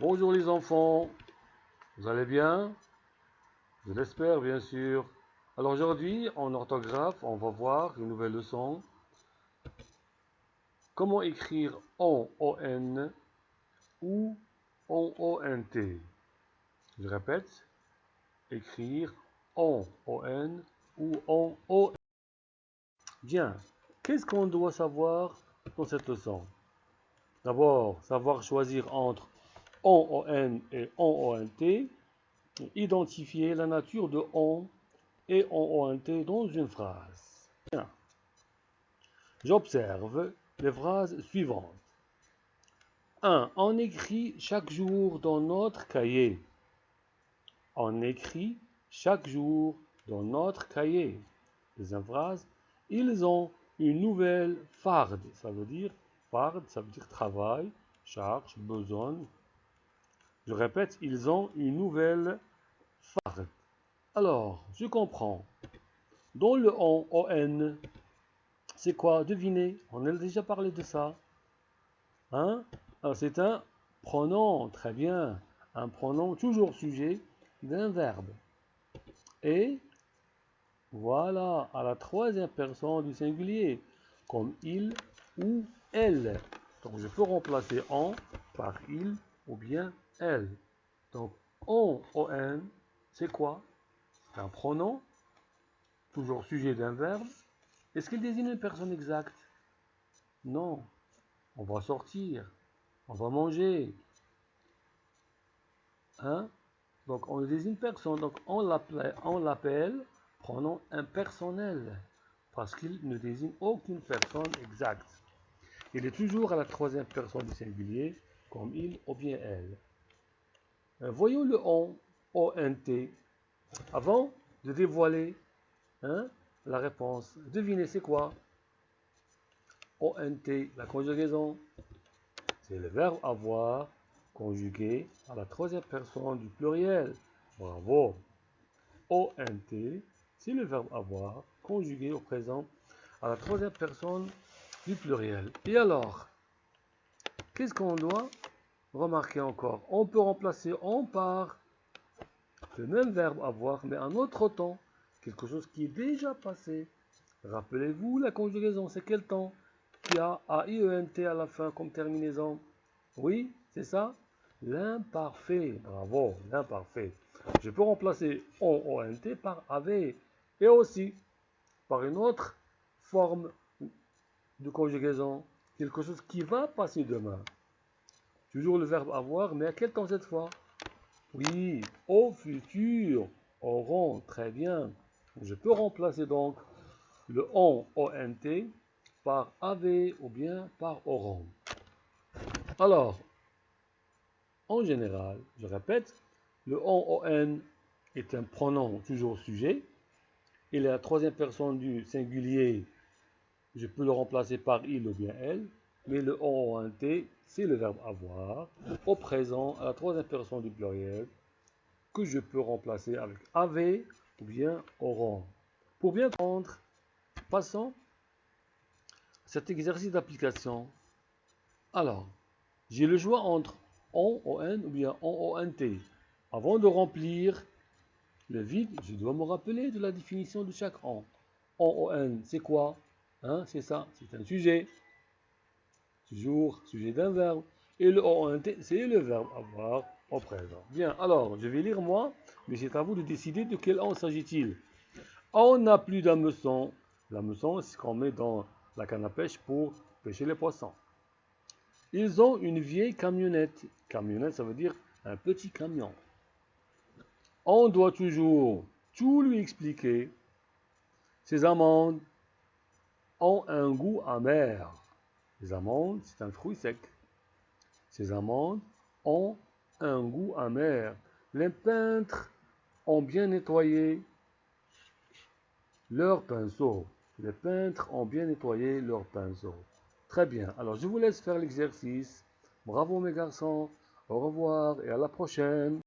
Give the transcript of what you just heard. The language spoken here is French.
Bonjour les enfants, vous allez bien? Je l'espère bien sûr. Alors aujourd'hui, en orthographe, on va voir une nouvelle leçon. Comment écrire on ou on-t. Je répète, écrire on ou on. Bien, qu'est-ce qu'on doit savoir dans cette leçon? D'abord, savoir choisir entre on et on-t. Identifier la nature de on et on dans une phrase. Bien. J'observe les phrases suivantes. 1. On écrit chaque jour dans notre cahier. On écrit chaque jour dans notre cahier. Deuxième phrase. Ils ont une nouvelle farde. Ça veut dire travail, charge, besogne. Je répète, ils ont une nouvelle farde. Alors, je comprends. Dans le on, c'est quoi? Devinez, on a déjà parlé de ça. Hein? Alors, c'est un pronom, très bien. Un pronom toujours sujet d'un verbe. Et voilà, à la troisième personne du singulier, comme il ou elle. Donc, je peux remplacer en par il ou bien elle. Donc, on, c'est quoi? C'est un pronom, toujours sujet d'un verbe. Est-ce qu'il désigne une personne exacte? Non. On va sortir. On va manger. Hein? Donc, on désigne personne. Donc, on l'appelle pronom impersonnel. Parce qu'il ne désigne aucune personne exacte. Il est toujours à la troisième personne du singulier, comme il ou bien elle. Voyons le on, O-N-T. Avant de dévoiler la réponse, devinez c'est quoi? O-N-T, la conjugaison. C'est le verbe avoir conjugué à la troisième personne du pluriel. Bravo. O-N-T, c'est le verbe avoir conjugué au présent à la troisième personne du pluriel. Et alors, qu'est-ce qu'on doit remarquer encore? On peut remplacer on par le même verbe avoir, mais un autre temps. Quelque chose qui est déjà passé. Rappelez-vous, la conjugaison, c'est quel temps qui a A-I-E-N-T à la fin comme terminaison? Oui, c'est ça? L'imparfait. Bravo, l'imparfait. Je peux remplacer on-t par avait et aussi par une autre forme de conjugaison. Quelque chose qui va passer demain. Toujours le verbe avoir, mais à quel temps cette fois? Oui, au futur. Auront, très bien. Je peux remplacer donc le on-t par avait ou bien par auront. Alors, en général, je répète, le on est un pronom toujours sujet. Il est la troisième personne du singulier. Je peux le remplacer par il ou bien elle. Mais le on c'est le verbe avoir au présent à la troisième personne du pluriel que je peux remplacer avec avait ou bien auront. Pour bien comprendre, passons à cet exercice d'application. Alors, j'ai le choix entre on ou bien on-t. Avant de remplir le vide, je dois me rappeler de la définition de chaque on. On, c'est quoi? C'est ça, c'est un sujet. Toujours sujet d'un verbe. Et le ont, c'est le verbe avoir au présent. Bien, alors, je vais lire moi, mais c'est à vous de décider de quel on s'agit-il. On n'a plus d'hameçon. L'hameçon, c'est ce qu'on met dans la canne à pêche pour pêcher les poissons. Ils ont une vieille camionnette. Camionnette, ça veut dire un petit camion. On doit toujours tout lui expliquer. Ces amandes ont un goût amer. Les amandes, c'est un fruit sec. Ces amandes ont un goût amer. Les peintres ont bien nettoyé leurs pinceaux. Les peintres ont bien nettoyé leurs pinceaux. Très bien. Alors, je vous laisse faire l'exercice. Bravo mes garçons. Au revoir et à la prochaine.